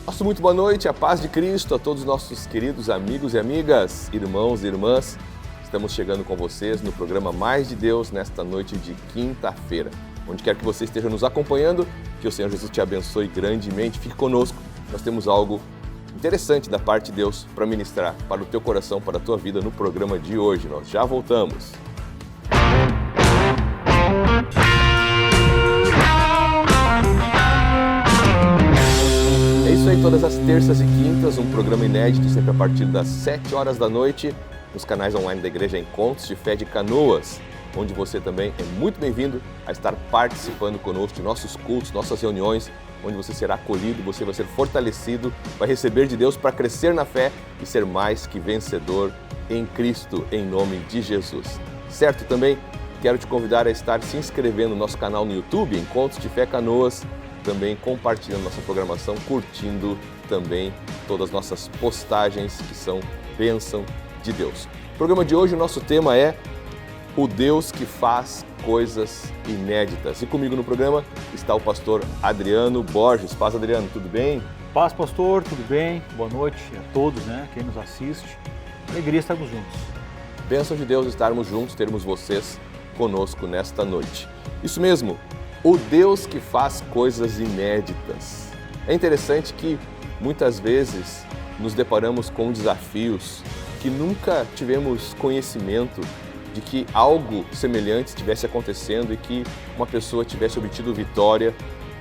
Nosso muito boa noite, a paz de Cristo a todos os nossos queridos amigos e amigas, irmãos e irmãs. Estamos chegando com vocês no programa Mais de Deus nesta noite de quinta-feira. Onde quer que você esteja nos acompanhando, que o Senhor Jesus te abençoe grandemente. Fique conosco, nós temos algo interessante da parte de Deus para ministrar para o teu coração, para a tua vida no programa de hoje. Nós já voltamos. É isso aí, todas as terças e quintas, um programa inédito, sempre a partir das 7 horas da noite, nos canais online da Igreja Encontros de Fé de Canoas, onde você também é muito bem-vindo a estar participando conosco de nossos cultos, nossas reuniões, onde você será acolhido, você vai ser fortalecido, vai receber de Deus para crescer na fé e ser mais que vencedor em Cristo, em nome de Jesus. Certo? Também quero te convidar a estar se inscrevendo no nosso canal no YouTube, Encontros de Fé Canoas, também compartilhando nossa programação, curtindo também todas as nossas postagens que são bênção de Deus. No programa de hoje, o nosso tema é o Deus que faz coisas inéditas. E comigo no programa está o pastor Adriano Borges. Paz, Adriano, tudo bem? Paz, pastor, tudo bem? Boa noite a todos, quem nos assiste. Alegria estarmos juntos. Bênção de Deus estarmos juntos, termos vocês conosco nesta noite. Isso mesmo, o Deus que faz coisas inéditas. É interessante que muitas vezes nos deparamos com desafios que nunca tivemos conhecimento de que algo semelhante estivesse acontecendo e que uma pessoa tivesse obtido vitória,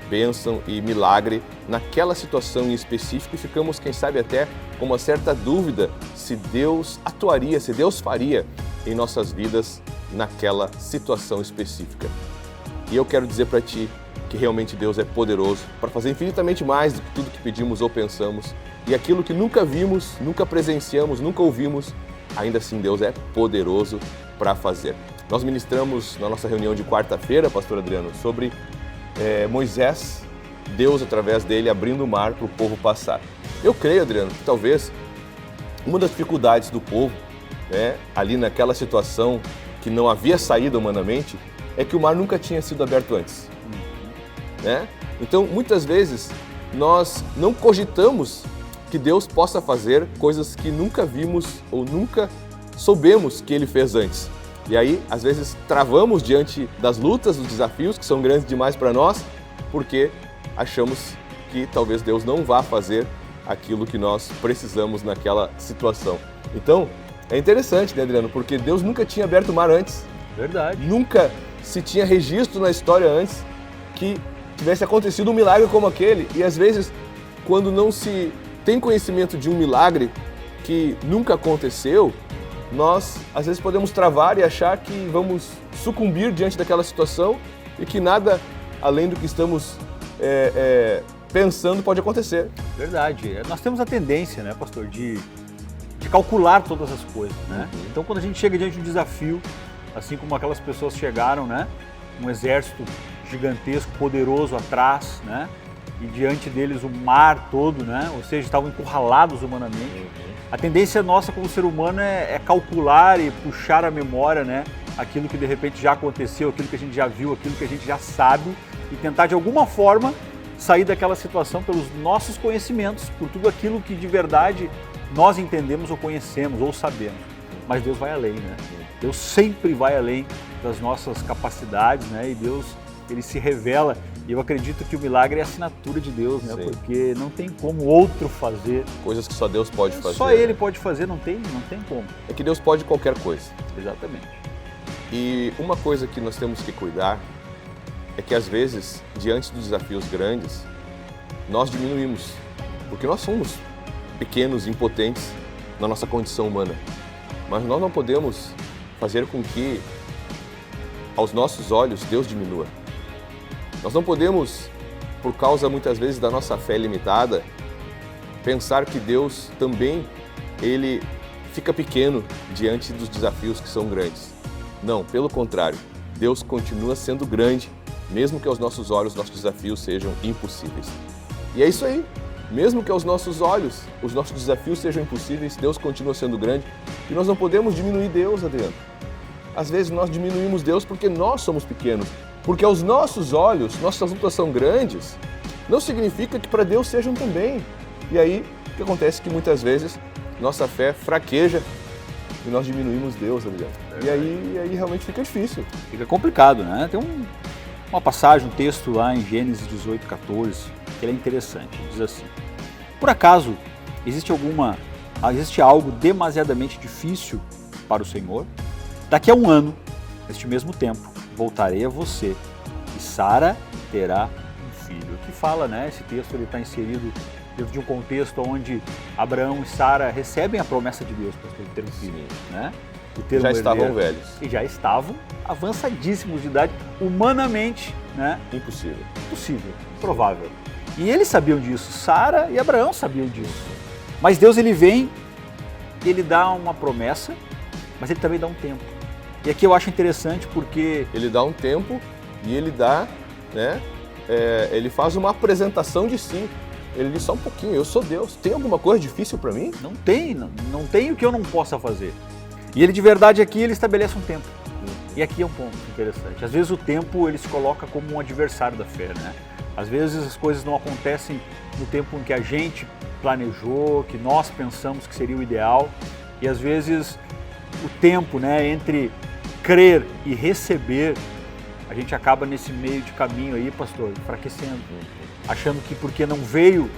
bênção e milagre naquela situação em específico e ficamos, quem sabe, até com uma certa dúvida se Deus atuaria, se Deus faria em nossas vidas naquela situação específica. E eu quero dizer para ti que realmente Deus é poderoso para fazer infinitamente mais do que tudo que pedimos ou pensamos e aquilo que nunca vimos, nunca presenciamos, nunca ouvimos, ainda assim Deus é poderoso para fazer. Nós ministramos na nossa reunião de quarta-feira, pastor Adriano, sobre Moisés, Deus através dele abrindo o mar para o povo passar. Eu creio, Adriano, que talvez uma das dificuldades do povo, ali naquela situação que não havia saída humanamente, é que o mar nunca tinha sido aberto antes. Então, muitas vezes, nós não cogitamos que Deus possa fazer coisas que nunca vimos ou nunca soubemos que Ele fez antes. E aí, às vezes, travamos diante das lutas, dos desafios que são grandes demais para nós, porque achamos que talvez Deus não vá fazer aquilo que nós precisamos naquela situação. Então, é interessante, Adriano? Porque Deus nunca tinha aberto o mar antes. Verdade. Nunca se tinha registro na história antes que tivesse acontecido um milagre como aquele. E às vezes, quando não se tem conhecimento de um milagre que nunca aconteceu, nós às vezes podemos travar e achar que vamos sucumbir diante daquela situação e que nada além do que estamos pensando pode acontecer. Verdade. Nós temos a tendência, pastor, de calcular todas as coisas, Então, quando a gente chega diante de um desafio, assim como aquelas pessoas chegaram, um exército gigantesco, poderoso atrás, e diante deles o mar todo, ou seja, estavam encurralados humanamente. A tendência nossa como ser humano é calcular e puxar a memória, aquilo que de repente já aconteceu, aquilo que a gente já viu, aquilo que a gente já sabe e tentar de alguma forma sair daquela situação pelos nossos conhecimentos, por tudo aquilo que de verdade nós entendemos ou conhecemos ou sabemos. Mas Deus vai além, Deus sempre vai além das nossas capacidades, e Deus, Ele se revela. E eu acredito que o milagre é a assinatura de Deus, porque não tem como outro fazer. Coisas que só Deus pode fazer. Só Ele pode fazer, não tem como. É que Deus pode qualquer coisa. Exatamente. E uma coisa que nós temos que cuidar é que às vezes, diante dos desafios grandes, nós diminuímos, porque nós somos pequenos, impotentes na nossa condição humana. Mas nós não podemos fazer com que, aos nossos olhos, Deus diminua. Nós não podemos, por causa muitas vezes da nossa fé limitada, pensar que Deus também, Ele fica pequeno diante dos desafios que são grandes. Não, pelo contrário, Deus continua sendo grande, mesmo que aos nossos olhos nossos desafios sejam impossíveis. E é isso aí. Mesmo que aos nossos olhos os nossos desafios sejam impossíveis, Deus continua sendo grande e nós não podemos diminuir Deus, Adriano. Às vezes nós diminuímos Deus porque nós somos pequenos, porque aos nossos olhos nossas lutas são grandes, não significa que para Deus sejam também. E aí, o que acontece é que muitas vezes nossa fé fraqueja e nós diminuímos Deus, Adriano. E aí realmente fica difícil. Fica complicado, né? Tem uma passagem, um texto lá em Gênesis 18, 14, que ele é interessante. Diz assim: por acaso existe algo demasiadamente difícil para o Senhor? Daqui a um ano, neste mesmo tempo, voltarei a você e Sara terá um filho. O que fala, né? Esse texto ele está inserido dentro de um contexto onde Abraão e Sara recebem a promessa de Deus para ter um filho, né? Já estavam velhos. E já estavam avançadíssimos de idade, humanamente, né? Impossível. Impossível, improvável. E eles sabiam disso, Sara e Abraão sabiam disso. Mas Deus ele vem, ele dá uma promessa, mas ele também dá um tempo. E aqui eu acho interessante porque... Ele dá um tempo e ele dá, né? Ele faz uma apresentação de si. Ele diz só um pouquinho, eu sou Deus. Tem alguma coisa difícil para mim? Não tem o que eu não possa fazer. E ele de verdade aqui, ele estabelece um tempo. E aqui é um ponto interessante. Às vezes o tempo ele se coloca como um adversário da fé, né? Às vezes as coisas não acontecem no tempo em que a gente planejou, que nós pensamos que seria o ideal. E às vezes o tempo, né, entre crer e receber, a gente acaba nesse meio de caminho aí, pastor, enfraquecendo. Achando que porque não veio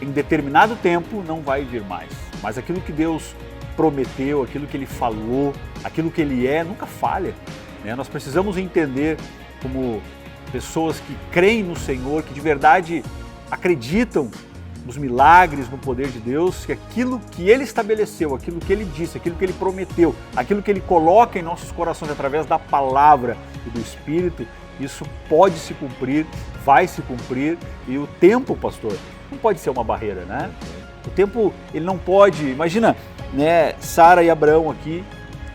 em determinado tempo, não vai vir mais. Mas aquilo que Deus prometeu, aquilo que Ele falou, aquilo que Ele nunca falha. Né? Nós precisamos entender como pessoas que creem no Senhor, que de verdade acreditam nos milagres, no poder de Deus, que aquilo que Ele estabeleceu, aquilo que Ele disse, aquilo que Ele prometeu, aquilo que Ele coloca em nossos corações através da palavra e do Espírito, isso pode se cumprir, vai se cumprir, e o tempo, pastor, não pode ser uma barreira, né? O tempo, ele não pode, imagina, né, Sara e Abraão aqui,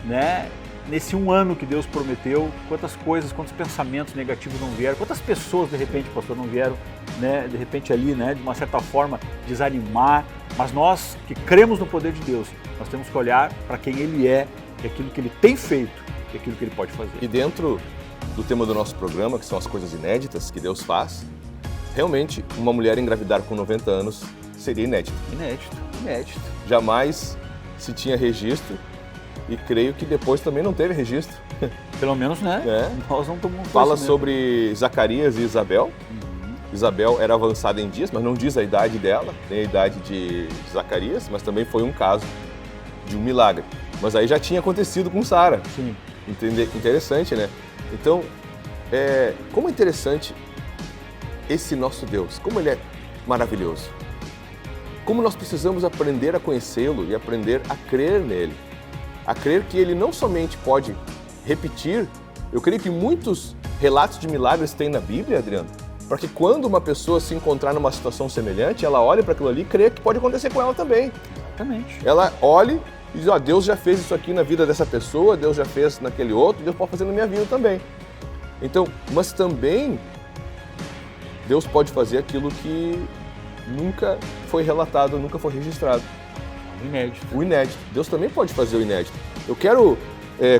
né, nesse um ano que Deus prometeu, quantas coisas, quantos pensamentos negativos não vieram, quantas pessoas, de repente, pastor, não vieram, né, de repente ali, né, de uma certa forma, desanimar, mas nós que cremos no poder de Deus, nós temos que olhar para quem Ele é, e aquilo que Ele tem feito, e aquilo que Ele pode fazer. E dentro do tema do nosso programa, que são as coisas inéditas que Deus faz, realmente uma mulher engravidar com 90 anos seria inédito. Inédito. Jamais se tinha registro e creio que depois também não teve registro. Pelo menos, né? Nós não tomamos Fala sobre Zacarias e Isabel. Isabel era avançada em dias, mas não diz a idade dela, nem a idade de Zacarias, mas também foi um caso de um milagre. Mas aí já tinha acontecido com Sara. Sim. Interessante, né? Então, como é interessante esse nosso Deus, como Ele é maravilhoso. Como nós precisamos aprender a conhecê-lo e aprender a crer nele. A crer que Ele não somente pode repetir, eu creio que muitos relatos de milagres tem na Bíblia, Adriano, para que quando uma pessoa se encontrar numa situação semelhante, ela olhe para aquilo ali e crê que pode acontecer com ela também. Exatamente. Ela olhe e diz, Deus já fez isso aqui na vida dessa pessoa, Deus já fez naquele outro, Deus pode fazer na minha vida também. Então, mas também Deus pode fazer aquilo que nunca foi relatado, nunca foi registrado. O inédito. Deus também pode fazer o inédito. Eu quero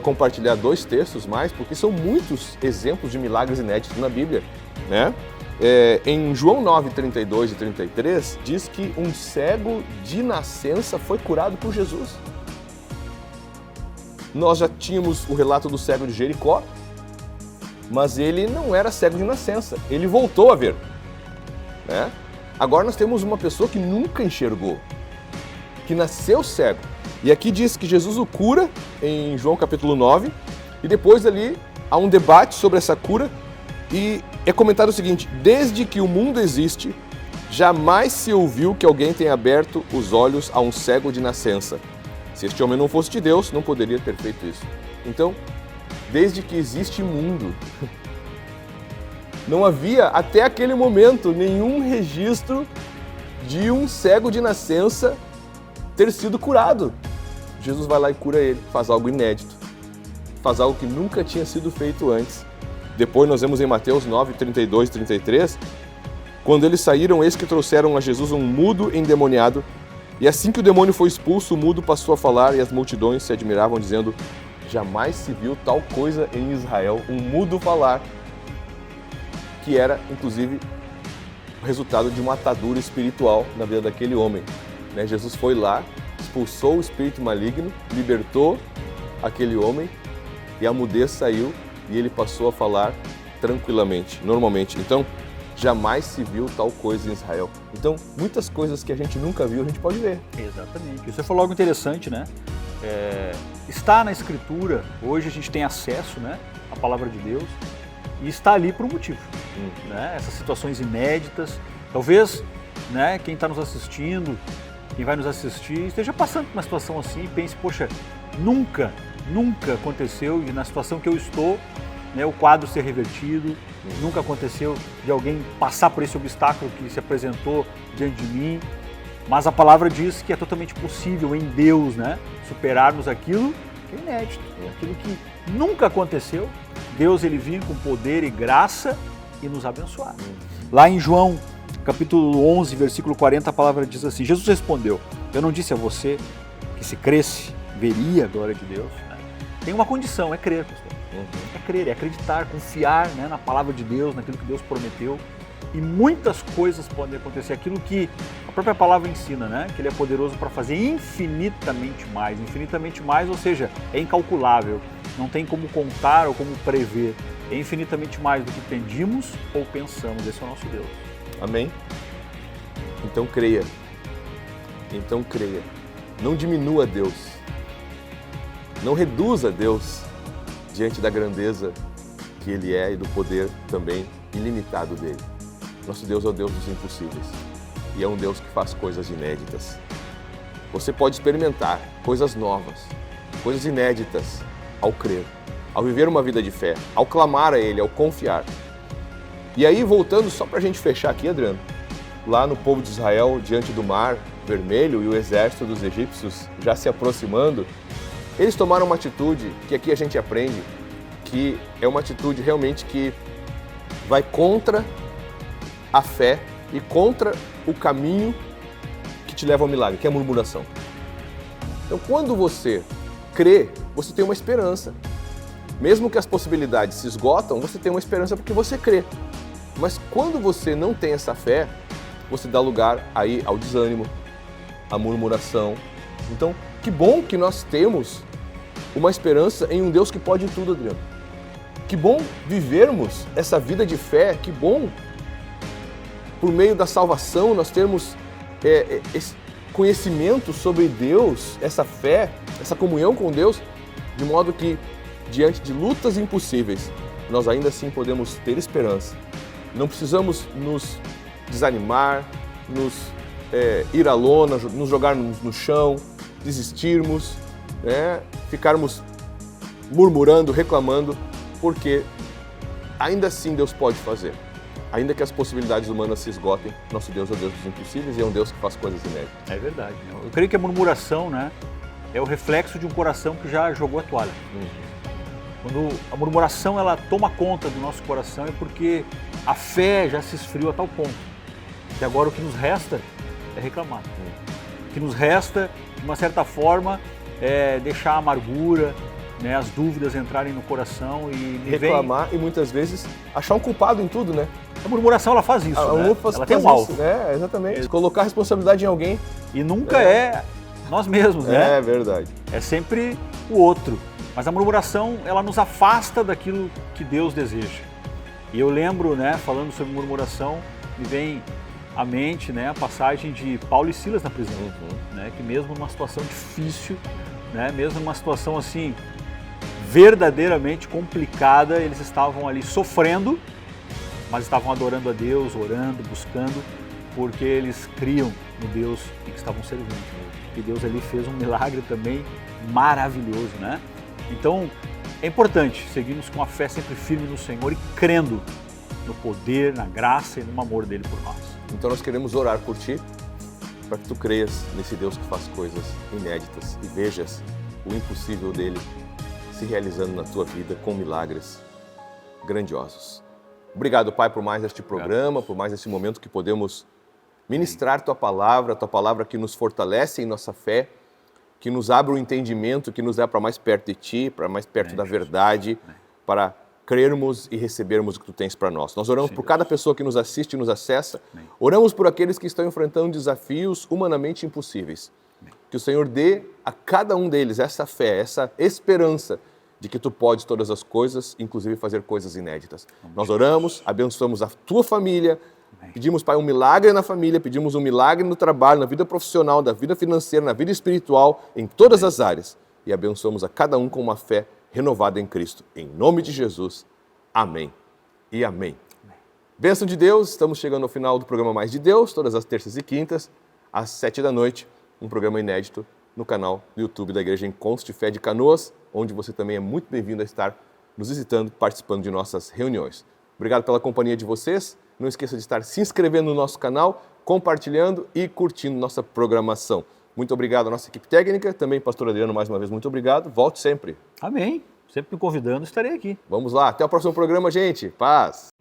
compartilhar 2 textos mais, porque são muitos exemplos de milagres inéditos na Bíblia, né? Em João 9, 32 e 33, diz que um cego de nascença foi curado por Jesus. Nós já tínhamos o relato do cego de Jericó, mas ele não era cego de nascença, ele voltou a ver, né? Agora nós temos uma pessoa que nunca enxergou, que nasceu cego. E aqui diz que Jesus o cura, em João capítulo 9, e depois ali há um debate sobre essa cura, e é comentado o seguinte: desde que o mundo existe, jamais se ouviu que alguém tenha aberto os olhos a um cego de nascença. Se este homem não fosse de Deus, não poderia ter feito isso. Então, desde que existe mundo, não havia até aquele momento nenhum registro de um cego de nascença ter sido curado. Jesus vai lá e cura ele, faz algo inédito, faz algo que nunca tinha sido feito antes. Depois nós vemos em Mateus 9, 32 e 33, quando eles saíram, eis que trouxeram a Jesus um mudo endemoniado, e assim que o demônio foi expulso, o mudo passou a falar, e as multidões se admiravam, dizendo, jamais se viu tal coisa em Israel, um mudo falar, que era, inclusive, o resultado de uma atadura espiritual na vida daquele homem. Né? Jesus foi lá, expulsou o espírito maligno, libertou aquele homem e a mudez saiu e ele passou a falar tranquilamente, normalmente. Então, jamais se viu tal coisa em Israel. Então, muitas coisas que a gente nunca viu, a gente pode ver. Exatamente. Você falou algo interessante, né? Está na Escritura, hoje a gente tem acesso, né, à Palavra de Deus, e está ali por um motivo. Né? Essas situações inéditas, talvez, né, quem está nos assistindo, quem vai nos assistir, esteja passando por uma situação assim e pense, poxa, nunca aconteceu, e na situação que eu estou, né, o quadro ser revertido, nunca aconteceu de alguém passar por esse obstáculo que se apresentou diante de mim, mas a palavra diz que é totalmente possível em Deus, né, superarmos aquilo que é inédito, aquilo que nunca aconteceu. Deus, ele vinha com poder e graça e nos abençoar. Lá em João, capítulo 11, versículo 40, a palavra diz assim: Jesus respondeu, eu não disse a você que se cresce, veria a glória de Deus? Tem uma condição, é crer, pastor. É crer, é acreditar, confiar, né, na palavra de Deus, naquilo que Deus prometeu. E muitas coisas podem acontecer, aquilo que a própria palavra ensina, né? Que Ele é poderoso para fazer infinitamente mais, ou seja, é incalculável, não tem como contar ou como prever, é infinitamente mais do que pedimos ou pensamos, esse é o nosso Deus. Amém? Então creia, não diminua Deus, não reduza Deus diante da grandeza que Ele é e do poder também ilimitado dEle. Nosso Deus é o Deus dos impossíveis e é um Deus que faz coisas inéditas. Você pode experimentar coisas novas, coisas inéditas ao crer, ao viver uma vida de fé, ao clamar a Ele, ao confiar. E aí, voltando só para a gente fechar aqui, Adriano, lá no povo de Israel, diante do Mar Vermelho e o exército dos egípcios já se aproximando, eles tomaram uma atitude que aqui a gente aprende, que é uma atitude realmente que vai contra a fé e contra o caminho que te leva ao milagre, que é a murmuração. Então, quando você crê, você tem uma esperança. Mesmo que as possibilidades se esgotam, você tem uma esperança porque você crê. Mas quando você não tem essa fé, você dá lugar aí ao desânimo, à murmuração. Então, que bom que nós temos uma esperança em um Deus que pode tudo, Adriano. Que bom vivermos essa vida de fé, que bom por meio da salvação nós termos esse conhecimento sobre Deus, essa fé, essa comunhão com Deus, de modo que diante de lutas impossíveis, nós ainda assim podemos ter esperança. Não precisamos nos desanimar, nos ir à lona, nos jogarmos no chão, desistirmos, né? Ficarmos murmurando, reclamando, porque ainda assim Deus pode fazer. Ainda que as possibilidades humanas se esgotem, nosso Deus é o Deus dos impossíveis e é um Deus que faz coisas inéditas. É verdade. Eu creio que a murmuração, né, é o reflexo de um coração que já jogou a toalha. Quando a murmuração ela toma conta do nosso coração é porque a fé já se esfriou a tal ponto que agora o que nos resta é reclamar. O que nos resta, de uma certa forma, é deixar a amargura, né, as dúvidas entrarem no coração e reclamar e muitas vezes achar um culpado em tudo, né? A murmuração ela faz isso, né? Ela tem um alvo. Exatamente. Colocar a responsabilidade em alguém. E nunca é nós mesmos, né? É verdade. É sempre o outro. Mas a murmuração, ela nos afasta daquilo que Deus deseja. E eu lembro, né, falando sobre murmuração, me vem à mente, né, a passagem de Paulo e Silas na prisão, né, que mesmo numa situação difícil, né, mesmo numa situação assim verdadeiramente complicada, eles estavam ali sofrendo, mas estavam adorando a Deus, orando, buscando, porque eles criam no Deus em que estavam servindo. E Deus ali fez um milagre também maravilhoso, né? Então, é importante seguirmos com a fé sempre firme no Senhor e crendo no poder, na graça e no amor dele por nós. Então nós queremos orar por ti, para que tu creias nesse Deus que faz coisas inéditas e vejas o impossível dele se realizando na tua vida com milagres grandiosos. Obrigado, Pai, por mais este programa, por mais esse momento que podemos ministrar tua palavra que nos fortalece em nossa fé, que nos abre o entendimento, que nos leva para mais perto de ti, para mais perto da verdade, para crermos e recebermos o que tu tens para nós. Nós oramos Sim, por Deus. cada pessoa que nos assiste e nos acessa. Amém. Oramos por aqueles que estão enfrentando desafios humanamente impossíveis. Amém. Que o Senhor dê a cada um deles essa fé, essa esperança de que tu podes todas as coisas, inclusive fazer coisas inéditas. Nós oramos, abençoamos a tua família, Amém. pedimos, Pai, um milagre na família, pedimos um milagre no trabalho, na vida profissional, na vida financeira, na vida espiritual, em todas as áreas. E abençoamos a cada um com uma fé renovada em Cristo. Em nome de Jesus. Amém e amém. Bênção de Deus, estamos chegando ao final do programa Mais de Deus, todas as terças e quintas, às 7 da noite, um programa inédito no canal do YouTube da Igreja Encontros de Fé de Canoas, onde você também é muito bem-vindo a estar nos visitando, participando de nossas reuniões. Obrigado pela companhia de vocês. Não esqueça de estar se inscrevendo no nosso canal, compartilhando e curtindo nossa programação. Muito obrigado à nossa equipe técnica, também pastor Adriano, mais uma vez, muito obrigado. Volte sempre. Amém. Sempre me convidando, estarei aqui. Vamos lá, até o próximo programa, gente. Paz.